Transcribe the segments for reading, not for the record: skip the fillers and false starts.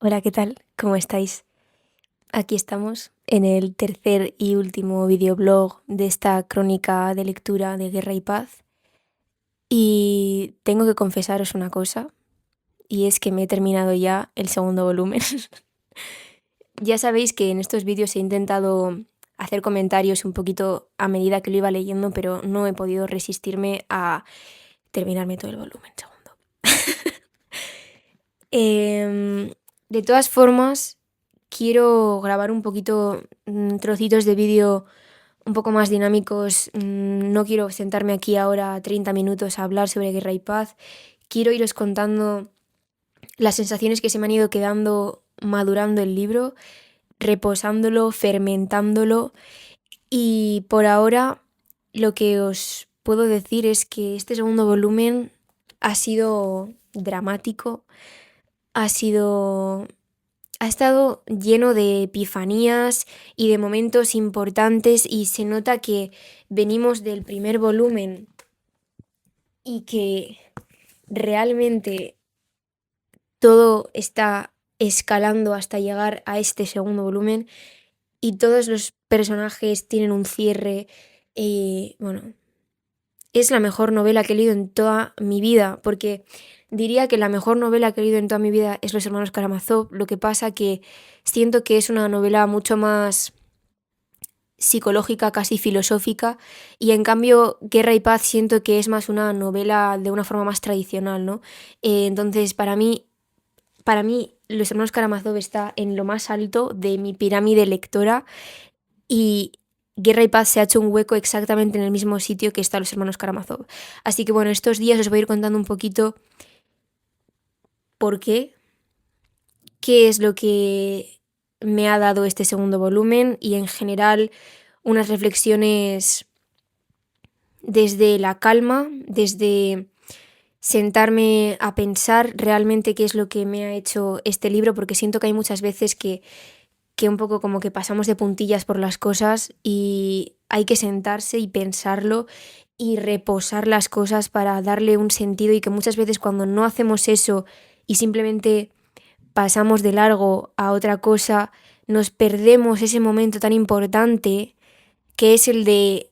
Hola, ¿qué tal? ¿Cómo estáis? Aquí estamos en el tercer y último videoblog de esta crónica de lectura de Guerra y Paz. Y tengo que confesaros una cosa, y es que me he terminado ya el segundo volumen. Ya sabéis que en estos vídeos he intentado hacer comentarios un poquito a medida que lo iba leyendo, pero no he podido resistirme a terminarme todo el volumen segundo. Em, de todas formas, quiero grabar un poquito trocitos de vídeo un poco más dinámicos. No quiero sentarme aquí ahora 30 minutos a hablar sobre Guerra y Paz. Quiero iros contando las sensaciones que se me han ido quedando madurando el libro, reposándolo, fermentándolo. Y por ahora lo que os puedo decir es que este segundo volumen ha sido dramático, ha sido ha estado lleno de epifanías y de momentos importantes, y se nota que venimos del primer volumen y que realmente todo está escalando hasta llegar a este segundo volumen, y todos los personajes tienen un cierre. Bueno, es la mejor novela que he leído en toda mi vida, porque diría que la mejor novela que he leído en toda mi vida es Los hermanos Karamazov. Lo que pasa que siento que es una novela mucho más psicológica, casi filosófica, y en cambio Guerra y Paz siento que es más una novela de una forma más tradicional, ¿no? Entonces, para mí, Los hermanos Karamazov está en lo más alto de mi pirámide lectora, y Guerra y Paz se ha hecho un hueco exactamente en el mismo sitio que están Los hermanos Karamazov. Así que bueno, estos días os voy a ir contando un poquito por qué es lo que me ha dado este segundo volumen, y en general unas reflexiones desde la calma, desde sentarme a pensar realmente qué es lo que me ha hecho este libro, porque siento que hay muchas veces que un poco como que pasamos de puntillas por las cosas, y hay que sentarse y pensarlo y reposar las cosas para darle un sentido, y que muchas veces cuando no hacemos eso y simplemente pasamos de largo a otra cosa, nos perdemos ese momento tan importante que es el de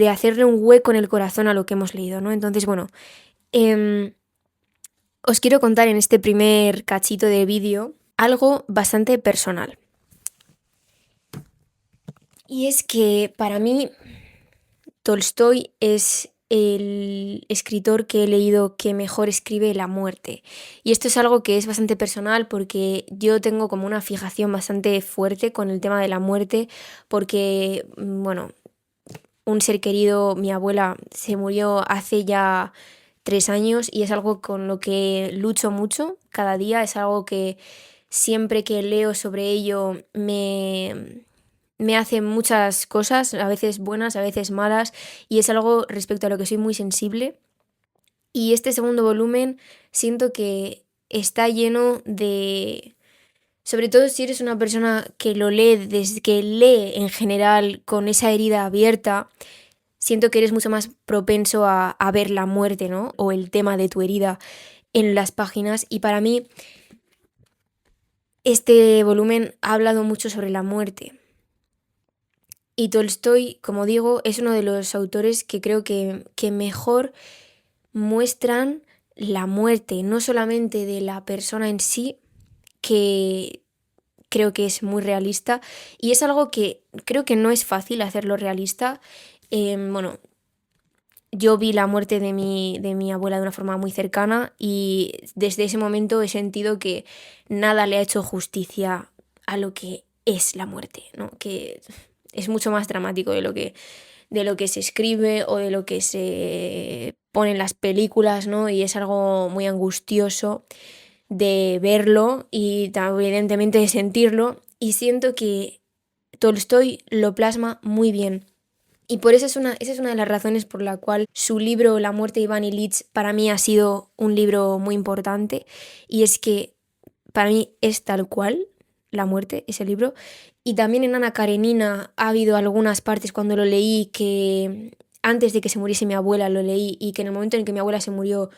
hacerle un hueco en el corazón a lo que hemos leído, ¿no? Entonces, bueno, em, os quiero contar en este primer cachito de vídeo algo bastante personal. Y es que para mí Tolstoy es el escritor que he leído que mejor escribe la muerte. Y esto es algo que es bastante personal, porque yo tengo como una fijación bastante fuerte con el tema de la muerte, porque, bueno, un ser querido, mi abuela, se murió hace ya 3 años, y es algo con lo que lucho mucho cada día. Es algo que siempre que leo sobre ello me hace muchas cosas, a veces buenas, a veces malas, y es algo respecto a lo que soy muy sensible. Y este segundo volumen siento que está lleno de... Sobre todo si eres una persona que lo lee, desde que lee en general con esa herida abierta, siento que eres mucho más propenso a ver la muerte, ¿no? O el tema de tu herida en las páginas. Y para mí, este volumen ha hablado mucho sobre la muerte. Y Tolstoy, como digo, es uno de los autores que creo que mejor muestran la muerte, no solamente de la persona en sí, que creo que es muy realista, y es algo que creo que no es fácil hacerlo realista. Bueno, yo vi la muerte de mi abuela de una forma muy cercana, y desde ese momento he sentido que nada le ha hecho justicia a lo que es la muerte, ¿no? Que es mucho más dramático de lo que se escribe o de lo que se pone en las películas, ¿no? Y es algo muy angustioso de verlo y evidentemente de sentirlo, y siento que Tolstoy lo plasma muy bien. Y por eso esa es una de las razones por la cual su libro La muerte de Iván Ilich para mí ha sido un libro muy importante, y es que para mí es tal cual la muerte, ese libro. Y también en Ana Karenina ha habido algunas partes cuando lo leí que antes de que se muriese mi abuela lo leí, y que en el momento en que mi abuela se murió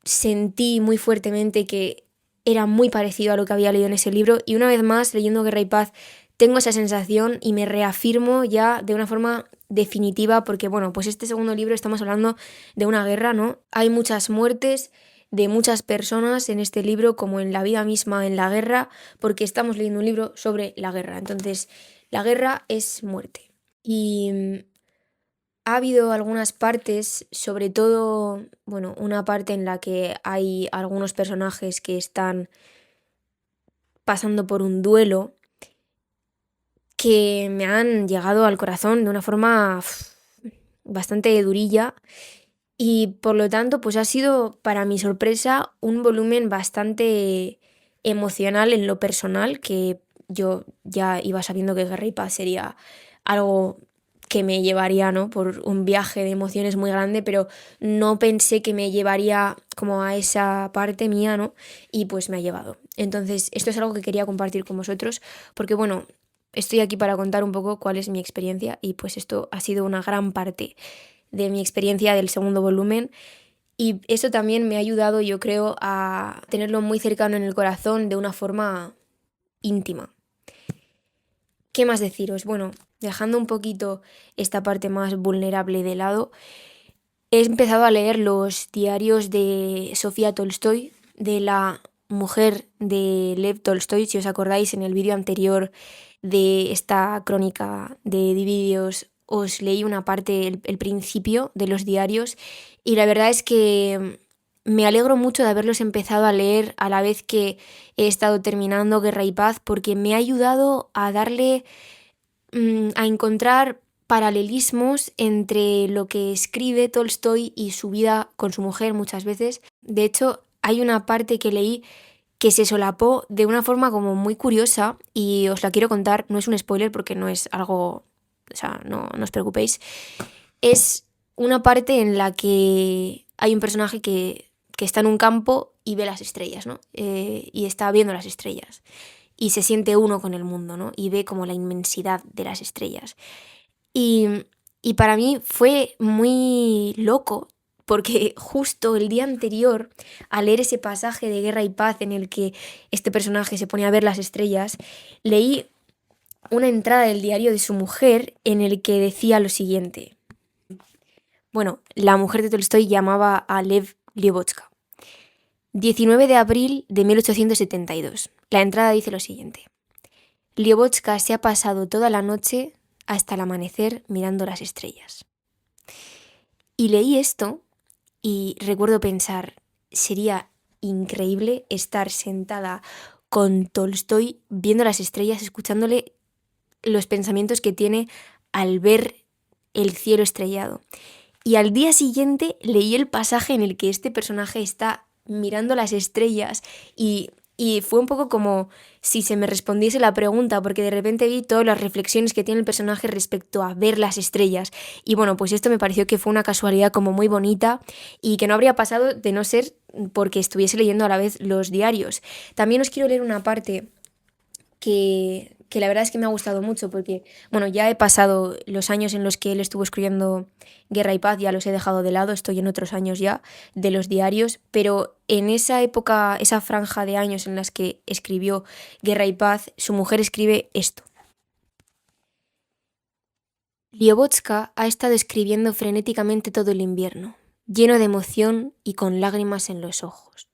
sentí muy fuertemente que era muy parecido a lo que había leído en ese libro y una vez más, leyendo Guerra y Paz, tengo esa sensación y me reafirmo ya de una forma definitiva porque, bueno, pues este segundo libro estamos hablando de una guerra, ¿no? Hay muchas muertes de muchas personas en este libro, como en la vida misma, en la guerra, porque estamos leyendo un libro sobre la guerra. Entonces, la guerra es muerte. Y ha habido algunas partes, sobre todo, bueno, una parte en la que hay algunos personajes que están pasando por un duelo que me han llegado al corazón de una forma bastante durilla y por lo tanto pues ha sido para mi sorpresa un volumen bastante emocional en lo personal, que yo ya iba sabiendo que Guerra y Paz sería algo que me llevaría, ¿no?, por un viaje de emociones muy grande, pero no pensé que me llevaría como a esa parte mía, ¿no? Y pues me ha llevado. Entonces, esto es algo que quería compartir con vosotros, porque bueno, estoy aquí para contar un poco cuál es mi experiencia y pues esto ha sido una gran parte de mi experiencia del segundo volumen y eso también me ha ayudado, yo creo, a tenerlo muy cercano en el corazón de una forma íntima. ¿Qué más deciros? Bueno, dejando un poquito esta parte más vulnerable de lado, he empezado a leer los diarios de Sofía Tolstoy, de la mujer de Lev Tolstoy, si os acordáis en el vídeo anterior de esta crónica de vídeos os leí una parte, el principio de los diarios y la verdad es que me alegro mucho de haberlos empezado a leer a la vez que he estado terminando Guerra y Paz porque me ha ayudado a darle, a encontrar paralelismos entre lo que escribe Tolstoy y su vida con su mujer muchas veces. De hecho, hay una parte que leí que se solapó de una forma como muy curiosa y os la quiero contar, no es un spoiler porque no es algo, o sea, no os preocupéis. Es una parte en la que hay un personaje que está en un campo y ve las estrellas, ¿no? Y está viendo las estrellas y se siente uno con el mundo, ¿no? Y ve como la inmensidad de las estrellas. Y, y para mí fue muy loco porque justo el día anterior, al leer ese pasaje de Guerra y Paz en el que este personaje se pone a ver las estrellas, leí una entrada del diario de su mujer en el que decía lo siguiente. Bueno, la mujer de Tolstoy llamaba a Lev Lyubozka. 19 de abril de 1872. La entrada dice lo siguiente. Lyubozka se ha pasado toda la noche hasta el amanecer mirando las estrellas. Y leí esto y recuerdo pensar, sería increíble estar sentada con Tolstoy viendo las estrellas, escuchándole los pensamientos que tiene al ver el cielo estrellado. Y al día siguiente leí el pasaje en el que este personaje está mirando las estrellas y fue un poco como si se me respondiese la pregunta, porque de repente vi todas las reflexiones que tiene el personaje respecto a ver las estrellas. Y bueno, pues esto me pareció que fue una casualidad como muy bonita y que no habría pasado de no ser porque estuviese leyendo a la vez los diarios. También os quiero leer una parte que la verdad es que me ha gustado mucho porque, bueno, ya he pasado los años en los que él estuvo escribiendo Guerra y Paz, ya los he dejado de lado, estoy en otros años ya de los diarios, pero en esa época, esa franja de años en las que escribió Guerra y Paz, su mujer escribe esto. Lyubozka ha estado escribiendo frenéticamente todo el invierno, lleno de emoción y con lágrimas en los ojos.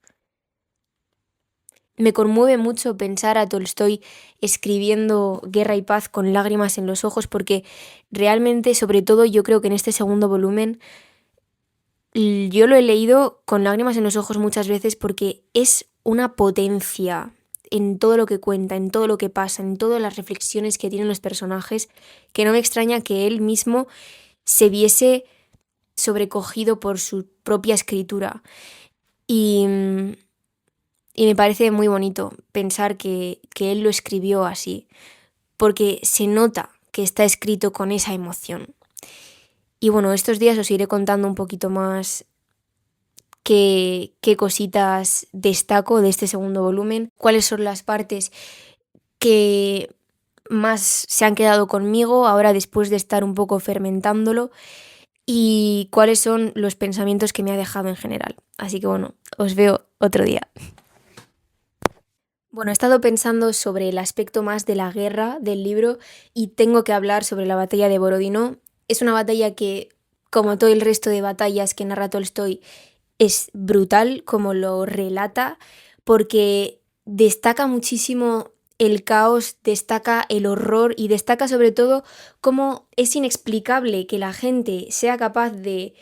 Me conmueve mucho pensar a Tolstoy escribiendo Guerra y Paz con lágrimas en los ojos porque realmente, sobre todo, yo creo que en este segundo volumen yo lo he leído con lágrimas en los ojos muchas veces porque es una potencia en todo lo que cuenta, en todo lo que pasa, en todas las reflexiones que tienen los personajes, que no me extraña que él mismo se viese sobrecogido por su propia escritura. Y me parece muy bonito pensar que él lo escribió así, porque se nota que está escrito con esa emoción. Y bueno, estos días os iré contando un poquito más qué cositas destaco de este segundo volumen, cuáles son las partes que más se han quedado conmigo ahora después de estar un poco fermentándolo y cuáles son los pensamientos que me ha dejado en general. Así que bueno, os veo otro día. Bueno, he estado pensando sobre el aspecto más de la guerra del libro y tengo que hablar sobre la batalla de Borodino. Es una batalla que, como todo el resto de batallas que narra Tolstoy, es brutal como lo relata, porque destaca muchísimo el caos, destaca el horror y destaca sobre todo cómo es inexplicable que la gente sea capaz de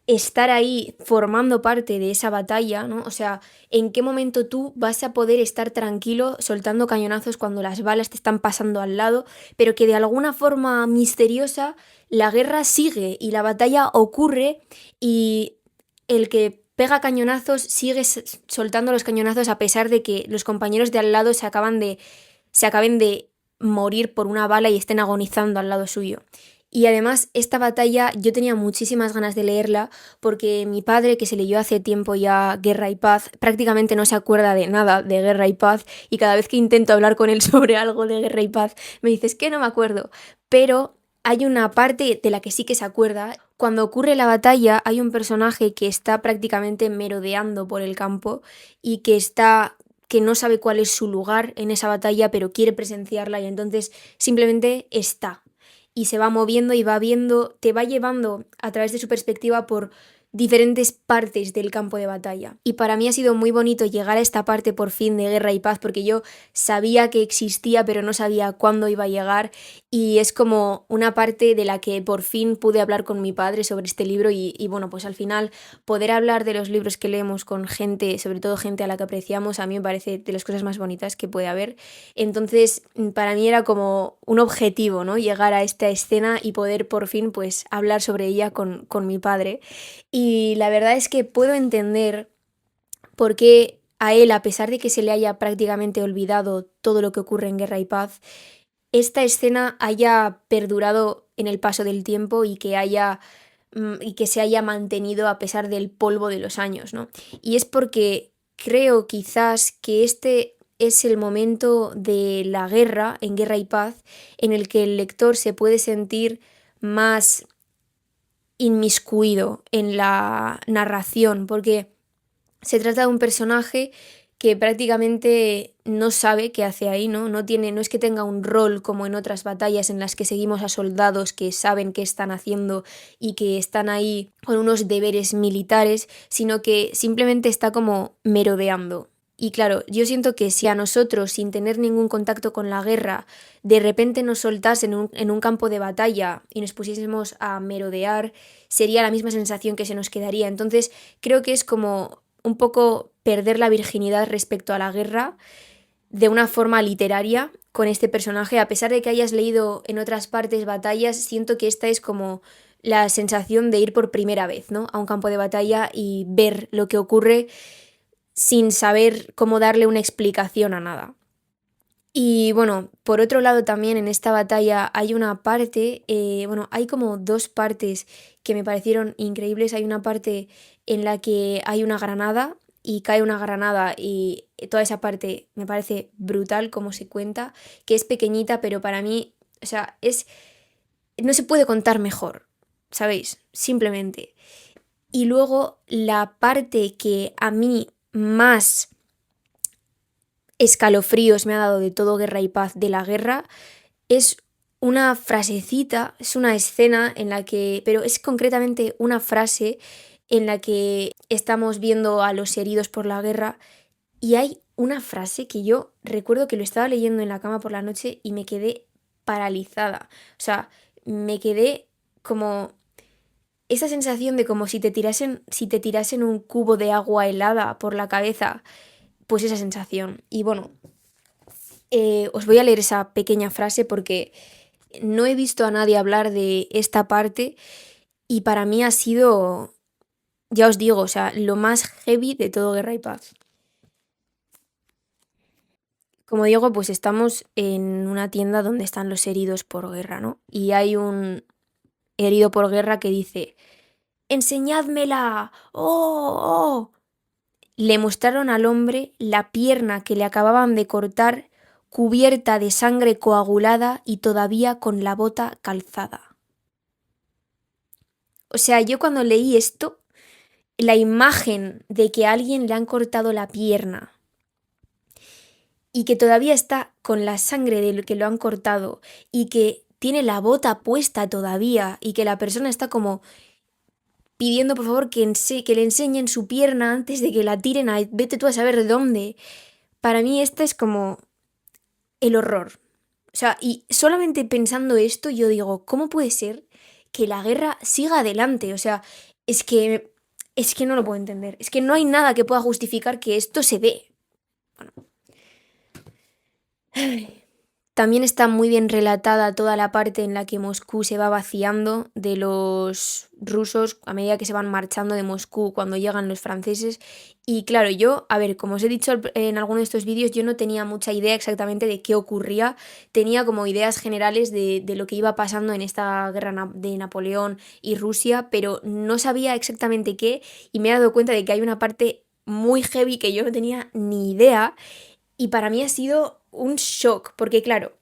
estar ahí formando parte de esa batalla, ¿no? O sea, ¿en qué momento tú vas a poder estar tranquilo soltando cañonazos cuando las balas te están pasando al lado, pero que de alguna forma misteriosa la guerra sigue y la batalla ocurre y el que pega cañonazos sigue soltando los cañonazos a pesar de que los compañeros de al lado se acaben de morir por una bala y estén agonizando al lado suyo? Y además, esta batalla yo tenía muchísimas ganas de leerla porque mi padre, que se leyó hace tiempo ya Guerra y Paz, prácticamente no se acuerda de nada de Guerra y Paz y cada vez que intento hablar con él sobre algo de Guerra y Paz me dice, es que no me acuerdo. Pero hay una parte de la que sí que se acuerda. Cuando ocurre la batalla hay un personaje que está prácticamente merodeando por el campo y que no sabe cuál es su lugar en esa batalla, pero quiere presenciarla y entonces simplemente está y se va moviendo y va viendo, te va llevando a través de su perspectiva por diferentes partes del campo de batalla. Y para mí ha sido muy bonito llegar a esta parte por fin de Guerra y Paz porque yo sabía que existía pero no sabía cuándo iba a llegar y es como una parte de la que por fin pude hablar con mi padre sobre este libro y bueno, pues al final poder hablar de los libros que leemos con gente, sobre todo gente a la que apreciamos, a mí me parece de las cosas más bonitas que puede haber. Entonces, para mí era como un objetivo, ¿no? Llegar a esta escena y poder por fin, pues, hablar sobre ella con mi padre. Y la verdad es que puedo entender por qué a él, a pesar de que se le haya prácticamente olvidado todo lo que ocurre en Guerra y Paz, esta escena haya perdurado en el paso del tiempo y que se haya mantenido a pesar del polvo de los años, ¿no? Y es porque creo quizás que este es el momento de la guerra, en Guerra y Paz, en el que el lector se puede sentir más inmiscuido en la narración, porque se trata de un personaje que prácticamente no sabe qué hace ahí, ¿no? No es que tenga un rol como en otras batallas en las que seguimos a soldados que saben qué están haciendo y que están ahí con unos deberes militares, sino que simplemente está como merodeando. Y claro, yo siento que si a nosotros, sin tener ningún contacto con la guerra, de repente nos soltasen en un campo de batalla y nos pusiésemos a merodear, sería la misma sensación que se nos quedaría. Entonces, creo que es como un poco perder la virginidad respecto a la guerra de una forma literaria con este personaje. A pesar de que hayas leído en otras partes batallas, siento que esta es como la sensación de ir por primera vez, ¿no? A un campo de batalla y ver lo que ocurre sin saber cómo darle una explicación a nada. Y bueno, por otro lado también en esta batalla hay una parte, bueno, hay como dos partes que me parecieron increíbles. Hay una parte en la que hay una granada y cae una granada y toda esa parte me parece brutal como se cuenta, que es pequeñita, pero para mí, o sea, no se puede contar mejor, ¿sabéis? Simplemente. Y luego la parte que a mí más escalofríos me ha dado de todo Guerra y Paz de la guerra es una frasecita, es una escena en la que, pero es concretamente una frase en la que estamos viendo a los heridos por la guerra y hay una frase que yo recuerdo que lo estaba leyendo en la cama por la noche y me quedé paralizada. O sea, me quedé como esa sensación de como si te tirasen un cubo de agua helada por la cabeza, pues esa sensación. Y bueno, os voy a leer esa pequeña frase porque no he visto a nadie hablar de esta parte y para mí ha sido, ya os digo, o sea, lo más heavy de todo Guerra y Paz. Como digo, pues estamos en una tienda donde están los heridos por guerra, ¿no? Y hay un herido por guerra que dice, ¡enseñádmela! ¡Oh! ¡Oh! Le mostraron al hombre la pierna que le acababan de cortar, cubierta de sangre coagulada y todavía con la bota calzada. O sea, yo cuando leí esto, la imagen de que a alguien le han cortado la pierna y que todavía está con la sangre de lo que lo han cortado y que tiene la bota puesta todavía y que la persona está como pidiendo por favor que le enseñen su pierna antes de que la tiren a vete tú a saber dónde. Para mí este es como el horror. O sea, y solamente pensando esto yo digo, ¿cómo puede ser que la guerra siga adelante? O sea, es que es que no lo puedo entender. Es que no hay nada que pueda justificar que esto se dé. Bueno, también está muy bien relatada toda la parte en la que Moscú se va vaciando de los rusos a medida que se van marchando de Moscú cuando llegan los franceses. Y claro, yo, a ver, como os he dicho en alguno de estos vídeos, yo no tenía mucha idea exactamente de qué ocurría. Tenía como ideas generales de lo que iba pasando en esta guerra de Napoleón y Rusia, pero no sabía exactamente qué y me he dado cuenta de que hay una parte muy heavy que yo no tenía ni idea. Y para mí ha sido un shock, porque claro,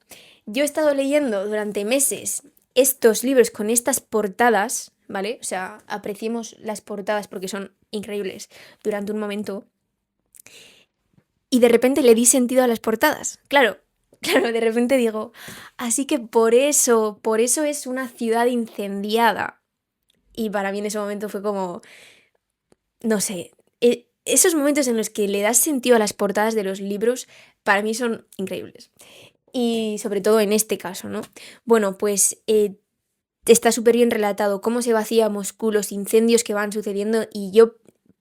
yo he estado leyendo durante meses estos libros con estas portadas, ¿vale? O sea, apreciemos las portadas porque son increíbles durante un momento. Y de repente le di sentido a las portadas. Claro, claro, de repente digo, así que por eso es una ciudad incendiada. Y para mí en ese momento fue como, no sé, esos momentos en los que le das sentido a las portadas de los libros, para mí son increíbles. Y sobre todo en este caso, ¿no? Bueno, pues está súper bien relatado cómo se vacía Moscú, los incendios que van sucediendo y yo,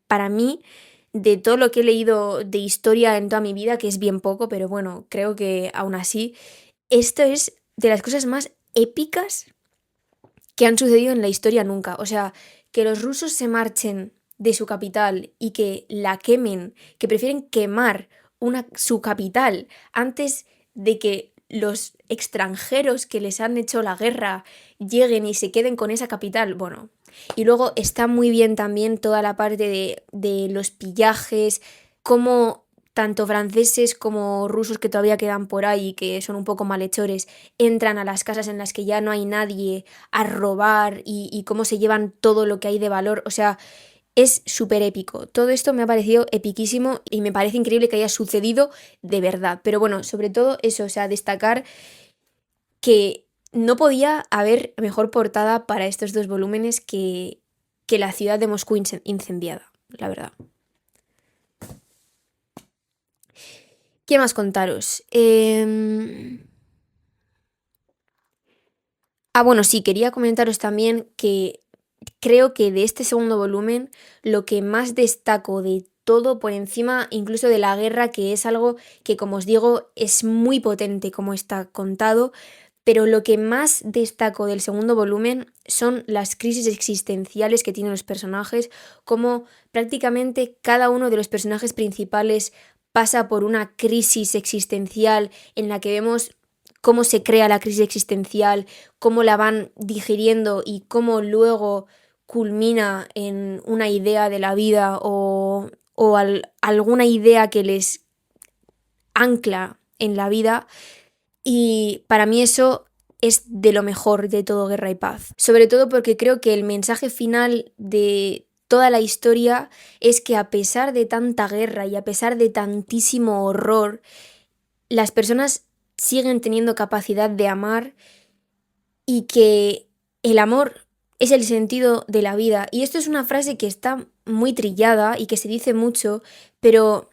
para mí, de todo lo que he leído de historia en toda mi vida, que es bien poco, pero bueno, creo que aún así, esto es de las cosas más épicas que han sucedido en la historia nunca. O sea, que los rusos se marchen de su capital y que la quemen, que prefieren quemar su capital antes de que los extranjeros que les han hecho la guerra lleguen y se queden con esa capital. Bueno, y luego está muy bien también toda la parte de los pillajes, cómo tanto franceses como rusos que todavía quedan por ahí, que son un poco malhechores, entran a las casas en las que ya no hay nadie a robar y cómo se llevan todo lo que hay de valor. O sea, es súper épico. Todo esto me ha parecido epiquísimo y me parece increíble que haya sucedido de verdad. Pero bueno, sobre todo eso, o sea, destacar que no podía haber mejor portada para estos dos volúmenes que la ciudad de Moscú incendiada, la verdad. ¿Qué más contaros? Bueno, sí, quería comentaros también que creo que de este segundo volumen lo que más destaco de todo por encima incluso de la guerra, que es algo que como os digo es muy potente como está contado, pero lo que más destaco del segundo volumen son las crisis existenciales que tienen los personajes, como prácticamente cada uno de los personajes principales pasa por una crisis existencial en la que vemos cómo se crea la crisis existencial, cómo la van digiriendo y cómo luego culmina en una idea de la vida o alguna idea que les ancla en la vida. Y para mí eso es de lo mejor de todo Guerra y Paz. Sobre todo porque creo que el mensaje final de toda la historia es que a pesar de tanta guerra y a pesar de tantísimo horror, las personas siguen teniendo capacidad de amar y que el amor es el sentido de la vida. Y esto es una frase que está muy trillada y que se dice mucho, pero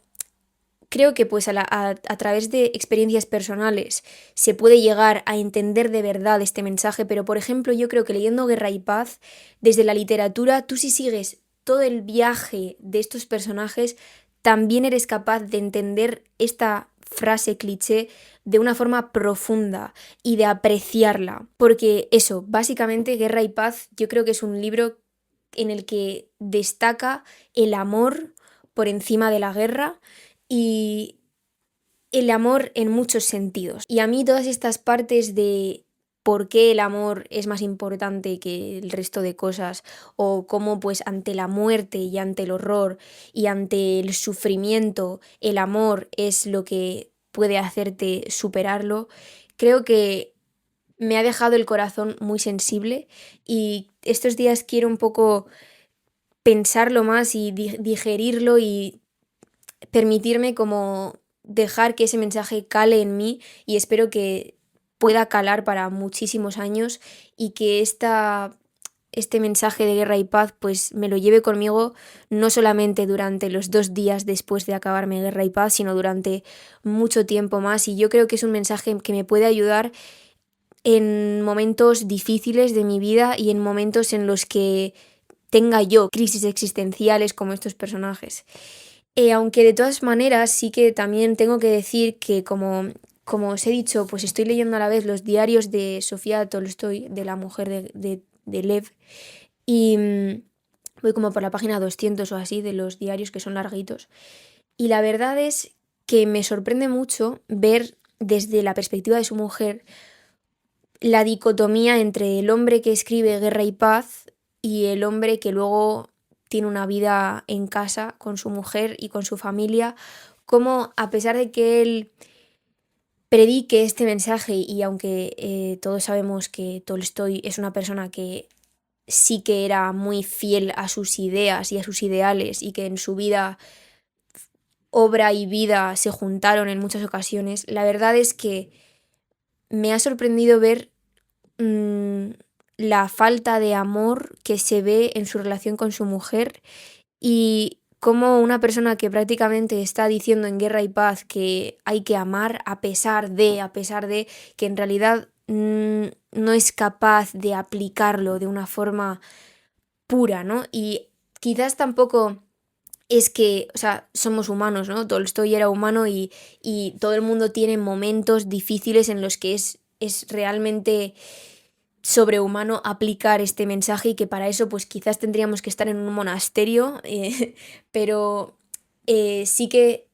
creo que pues a través de experiencias personales se puede llegar a entender de verdad este mensaje, pero por ejemplo yo creo que leyendo Guerra y Paz, desde la literatura, tú si sigues todo el viaje de estos personajes, también eres capaz de entender esta frase cliché de una forma profunda y de apreciarla, porque eso, básicamente Guerra y Paz yo creo que es un libro en el que destaca el amor por encima de la guerra y el amor en muchos sentidos. Y a mí todas estas partes de por qué el amor es más importante que el resto de cosas o cómo pues ante la muerte y ante el horror y ante el sufrimiento el amor es lo que puede hacerte superarlo, creo que me ha dejado el corazón muy sensible y estos días quiero un poco pensarlo más y digerirlo y permitirme como dejar que ese mensaje cale en mí y espero que pueda calar para muchísimos años y que este mensaje de guerra y paz pues me lo lleve conmigo no solamente durante los 2 días después de acabarme Guerra y Paz, sino durante mucho tiempo más. Y yo creo que es un mensaje que me puede ayudar en momentos difíciles de mi vida y en momentos en los que tenga yo crisis existenciales como estos personajes. Aunque de todas maneras sí que también tengo que decir que como os he dicho, pues estoy leyendo a la vez los diarios de Sofía Tolstoy, de la mujer de Lev, y voy como por la página 200 o así de los diarios que son larguitos. Y la verdad es que me sorprende mucho ver desde la perspectiva de su mujer la dicotomía entre el hombre que escribe Guerra y Paz y el hombre que luego tiene una vida en casa con su mujer y con su familia, como a pesar de que él predique este mensaje y aunque todos sabemos que Tolstoy es una persona que sí que era muy fiel a sus ideas y a sus ideales y que en su vida, obra y vida se juntaron en muchas ocasiones, la verdad es que me ha sorprendido ver mm, la falta de amor que se ve en su relación con su mujer y como una persona que prácticamente está diciendo en Guerra y Paz que hay que amar a pesar de que en realidad no es capaz de aplicarlo de una forma pura, ¿no? Y quizás tampoco es que, o sea, somos humanos, ¿no? Tolstoy era humano y todo el mundo tiene momentos difíciles en los que es realmente sobrehumano aplicar este mensaje y que para eso pues quizás tendríamos que estar en un monasterio, pero sí que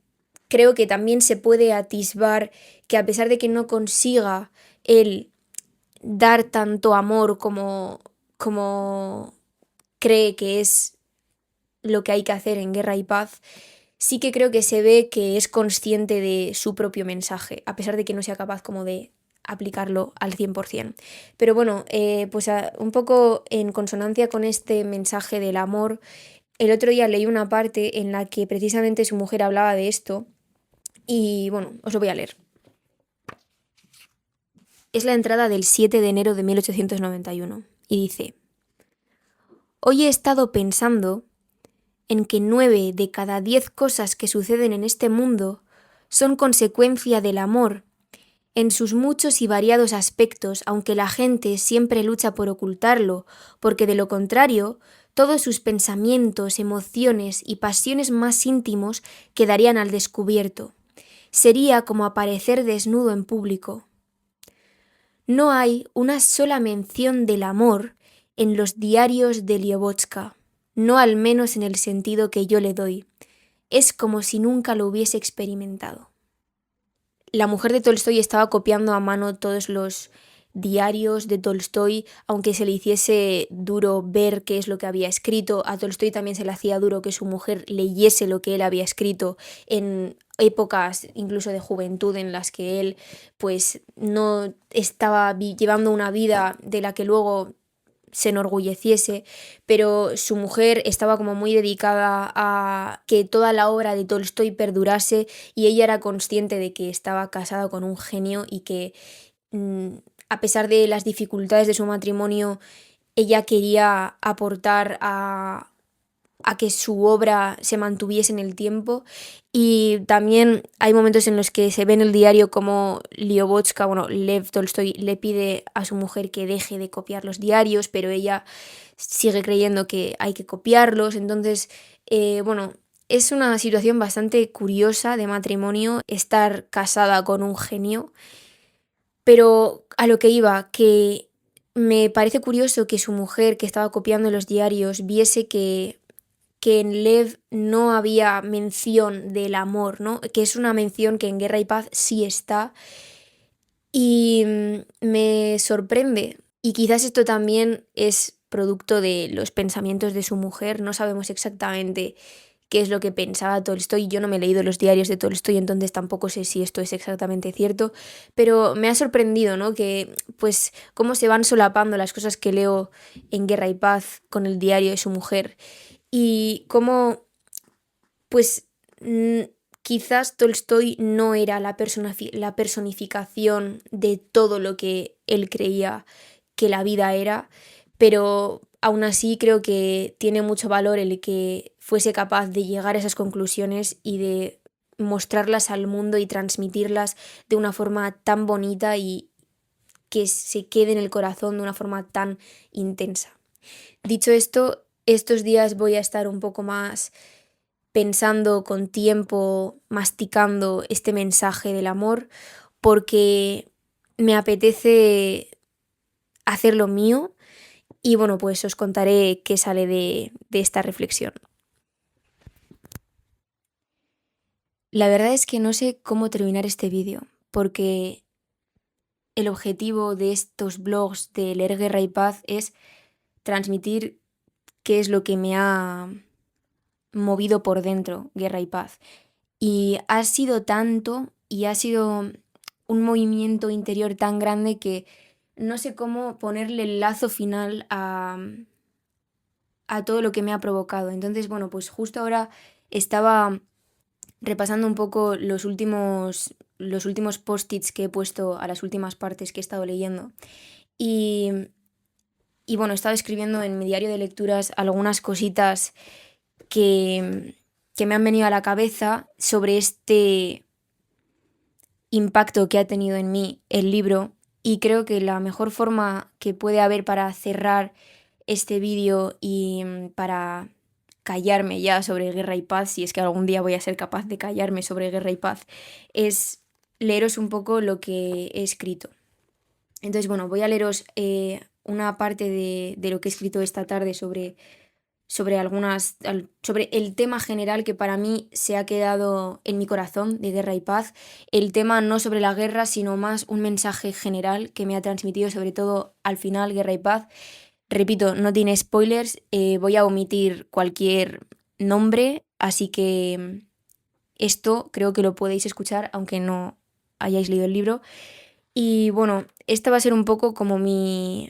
creo que también se puede atisbar que a pesar de que no consiga el dar tanto amor como cree que es lo que hay que hacer en Guerra y Paz, sí que creo que se ve que es consciente de su propio mensaje, a pesar de que no sea capaz como de aplicarlo al 100%. Pero bueno, pues un poco en consonancia con este mensaje del amor, el otro día leí una parte en la que precisamente su mujer hablaba de esto y bueno, os lo voy a leer. Es la entrada del 7 de enero de 1891 y dice: Hoy he estado pensando en que 9 de cada 10 cosas que suceden en este mundo son consecuencia del amor, en sus muchos y variados aspectos, aunque la gente siempre lucha por ocultarlo, porque de lo contrario, todos sus pensamientos, emociones y pasiones más íntimos quedarían al descubierto. Sería como aparecer desnudo en público. No hay una sola mención del amor en los diarios de Liobotska, no al menos en el sentido que yo le doy. Es como si nunca lo hubiese experimentado. La mujer de Tolstoy estaba copiando a mano todos los diarios de Tolstoy, aunque se le hiciese duro ver qué es lo que había escrito. A Tolstoy también se le hacía duro que su mujer leyese lo que él había escrito en épocas incluso de juventud en las que él pues no estaba llevando una vida de la que luego se enorgulleciese, pero su mujer estaba como muy dedicada a que toda la obra de Tolstoy perdurase y ella era consciente de que estaba casada con un genio y que mm, a pesar de las dificultades de su matrimonio, ella quería aportar a que su obra se mantuviese en el tiempo y también hay momentos en los que se ve en el diario como Liobotska, bueno, Lev Tolstoy le pide a su mujer que deje de copiar los diarios, pero ella sigue creyendo que hay que copiarlos, entonces, bueno, es una situación bastante curiosa de matrimonio estar casada con un genio, pero a lo que iba, que me parece curioso que su mujer que estaba copiando los diarios viese que en Lev no había mención del amor, ¿no? Que es una mención que en Guerra y Paz sí está. Y me sorprende. Y quizás esto también es producto de los pensamientos de su mujer. No sabemos exactamente qué es lo que pensaba Tolstoy. Yo no me he leído los diarios de Tolstoy, entonces tampoco sé si esto es exactamente cierto. Pero me ha sorprendido, ¿no? Que, pues, cómo se van solapando las cosas que leo en Guerra y Paz con el diario de su mujer y cómo, pues, quizás Tolstói no era la personificación de todo lo que él creía que la vida era, pero aún así creo que tiene mucho valor el que fuese capaz de llegar a esas conclusiones y de mostrarlas al mundo y transmitirlas de una forma tan bonita y que se quede en el corazón de una forma tan intensa. Dicho esto, estos días voy a estar un poco más pensando con tiempo, masticando este mensaje del amor, porque me apetece hacerlo mío y bueno, pues os contaré qué sale de esta reflexión. La verdad es que no sé cómo terminar este vídeo, porque el objetivo de estos blogs de Leer Guerra y Paz es transmitir qué es lo que me ha movido por dentro, Guerra y Paz. Y ha sido tanto y ha sido un movimiento interior tan grande que no sé cómo ponerle el lazo final a todo lo que me ha provocado. Entonces, bueno, pues justo ahora estaba repasando un poco los últimos post-its que he puesto a las últimas partes que he estado leyendo. Y, y bueno, he estado escribiendo en mi diario de lecturas algunas cositas que me han venido a la cabeza sobre este impacto que ha tenido en mí el libro, y creo que la mejor forma que puede haber para cerrar este vídeo y para callarme ya sobre Guerra y Paz, si es que algún día voy a ser capaz de callarme sobre Guerra y Paz, es leeros un poco lo que he escrito. Entonces, bueno, voy a leeros una parte de lo que he escrito esta tarde sobre sobre el tema general que para mí se ha quedado en mi corazón de Guerra y Paz. El tema no sobre la guerra, sino más un mensaje general que me ha transmitido, sobre todo al final, Guerra y Paz. Repito, no tiene spoilers, voy a omitir cualquier nombre, así que esto creo que lo podéis escuchar aunque no hayáis leído el libro. Y bueno, esta va a ser un poco como mi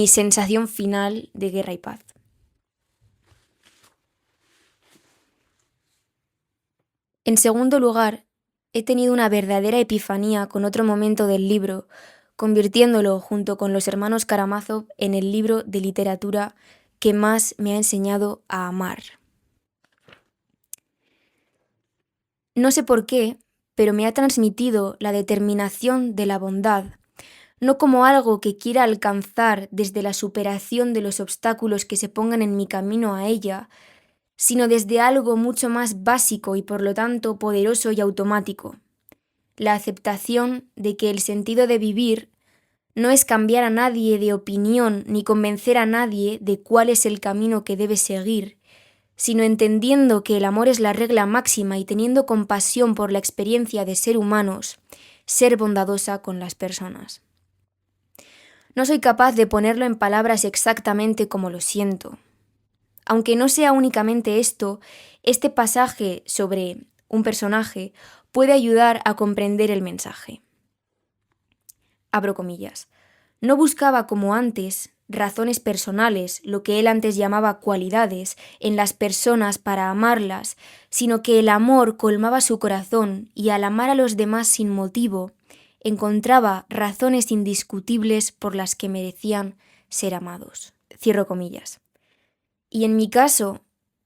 sensación final de Guerra y Paz. En segundo lugar, he tenido una verdadera epifanía con otro momento del libro, convirtiéndolo, junto con los hermanos Karamazov, en el libro de literatura que más me ha enseñado a amar. No sé por qué, pero me ha transmitido la determinación de la bondad, no como algo que quiera alcanzar desde la superación de los obstáculos que se pongan en mi camino a ella, sino desde algo mucho más básico y por lo tanto poderoso y automático: la aceptación de que el sentido de vivir no es cambiar a nadie de opinión ni convencer a nadie de cuál es el camino que debe seguir, sino entendiendo que el amor es la regla máxima y teniendo compasión por la experiencia de ser humanos, ser bondadosa con las personas. No soy capaz de ponerlo en palabras exactamente como lo siento. Aunque no sea únicamente esto, este pasaje sobre un personaje puede ayudar a comprender el mensaje. Abro comillas. No buscaba como antes razones personales, lo que él antes llamaba cualidades, en las personas para amarlas, sino que el amor colmaba su corazón y al amar a los demás sin motivo, encontraba razones indiscutibles por las que merecían ser amados. Cierro comillas. Y en mi caso,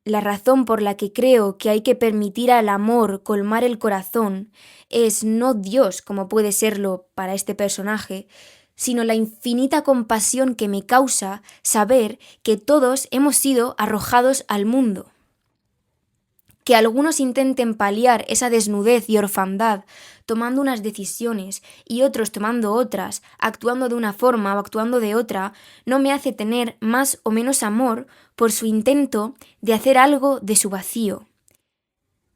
la razón por la que creo que hay que permitir al amor colmar el corazón es no Dios, como puede serlo para este personaje, sino la infinita compasión que me causa saber que todos hemos sido arrojados al mundo. Que algunos intenten paliar esa desnudez y orfandad tomando unas decisiones y otros tomando otras, actuando de una forma o actuando de otra, no me hace tener más o menos amor por su intento de hacer algo de su vacío.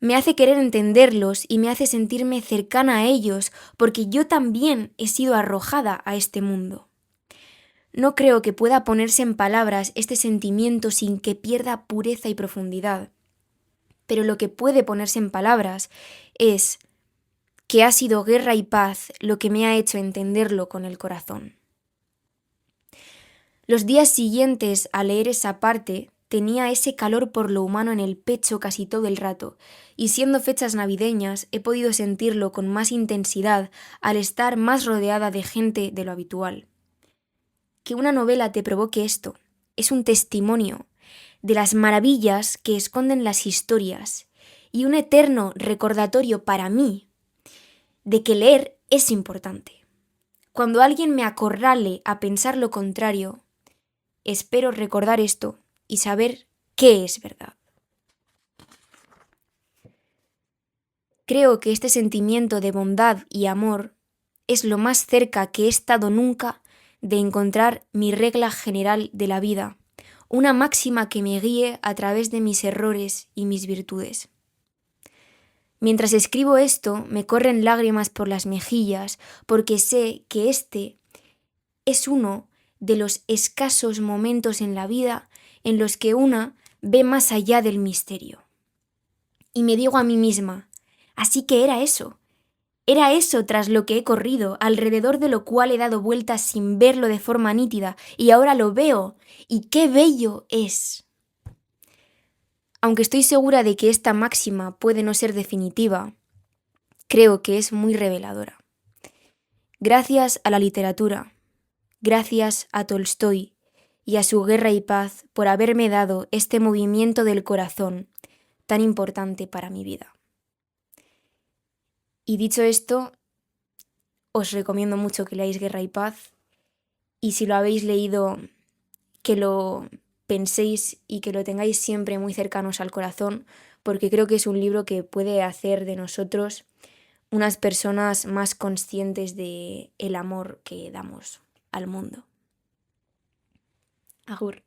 Me hace querer entenderlos y me hace sentirme cercana a ellos porque yo también he sido arrojada a este mundo. No creo que pueda ponerse en palabras este sentimiento sin que pierda pureza y profundidad. Pero lo que puede ponerse en palabras es que ha sido Guerra y Paz lo que me ha hecho entenderlo con el corazón. Los días siguientes a leer esa parte tenía ese calor por lo humano en el pecho casi todo el rato, y siendo fechas navideñas he podido sentirlo con más intensidad al estar más rodeada de gente de lo habitual. Que una novela te provoque esto es un testimonio de las maravillas que esconden las historias y un eterno recordatorio para mí de que leer es importante. Cuando alguien me acorrale a pensar lo contrario, espero recordar esto y saber qué es verdad. Creo que este sentimiento de bondad y amor es lo más cerca que he estado nunca de encontrar mi regla general de la vida, una máxima que me guíe a través de mis errores y mis virtudes. Mientras escribo esto, me corren lágrimas por las mejillas porque sé que este es uno de los escasos momentos en la vida en los que una ve más allá del misterio. Y me digo a mí misma, así que era eso tras lo que he corrido, alrededor de lo cual he dado vueltas sin verlo de forma nítida, y ahora lo veo, y qué bello es. Aunque estoy segura de que esta máxima puede no ser definitiva, creo que es muy reveladora. Gracias a la literatura, gracias a Tolstói y a su Guerra y Paz por haberme dado este movimiento del corazón tan importante para mi vida. Y dicho esto, os recomiendo mucho que leáis Guerra y Paz, y si lo habéis leído, que lo penséis y que lo tengáis siempre muy cercanos al corazón, porque creo que es un libro que puede hacer de nosotros unas personas más conscientes de el amor que damos al mundo. Agur.